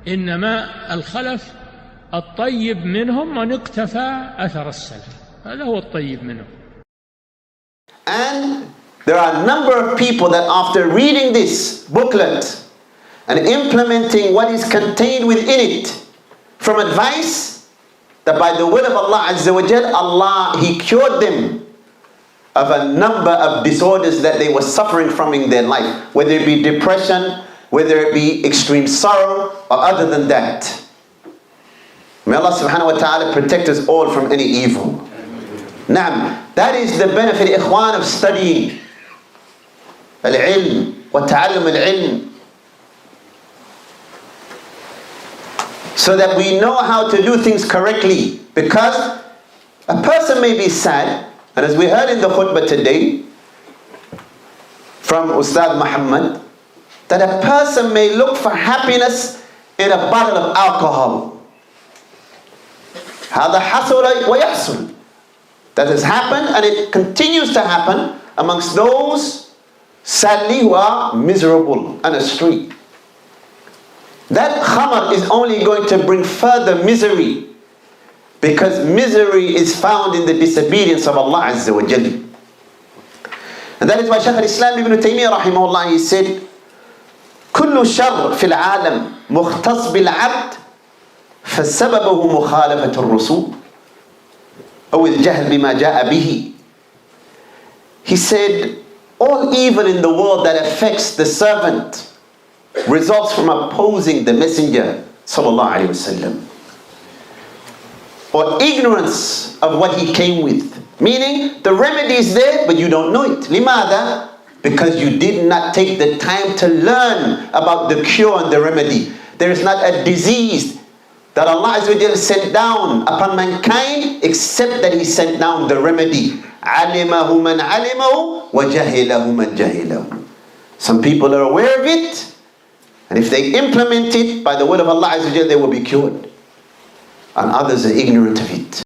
إنما الخلف الطيب منهم من اقتفى أثر السلف، هذا هو الطيب منهم. And there are a number of people that after reading this booklet and implementing what is contained within it from advice, that by the will of Allah Azza wa Jal, Allah, He cured them of a number of disorders that they were suffering from in their life, whether it be depression, whether it be extreme sorrow, or other than that. May Allah subhanahu wa ta'ala protect us all from any evil. Naam, that is the benefit, ikhwan, of studying al-ilm wa ta'allum al-ilm, so that we know how to do things correctly. Because a person may be sad, and as we heard in the khutbah today from Ustad Muhammad, that a person may look for happiness in a bottle of alcohol. هذا حصل ويحصل. That has happened, and it continues to happen amongst those, sadly, who are miserable and astray. That khamar is only going to bring further misery, because misery is found in the disobedience of Allah Azza wa Jalla. And that is why Shaykh al-Islam ibn Taymiyyah rahimahullah, he said, كل شر في العالم مختص بالعبد فسببه مخالفة الرسول أو الجهل بما جاء به. He said, all evil in the world that affects the servant results from opposing the messenger sallallahu alaihi wasallam, or ignorance of what he came with. Meaning the remedy is there, but you don't know it. لماذا? Because you did not take the time to learn about the cure and the remedy. There is not a disease that Allah Azza wa Jalla sent down upon mankind except that He sent down the remedy. عَلِمَهُ مَنْ عَلِمَهُ وَجَهِلَهُ مَنْ جَهِلَهُ. Some people are aware of it, and if they implement it by the will of Allah Azza wa Jalla, they will be cured. And others are ignorant of it.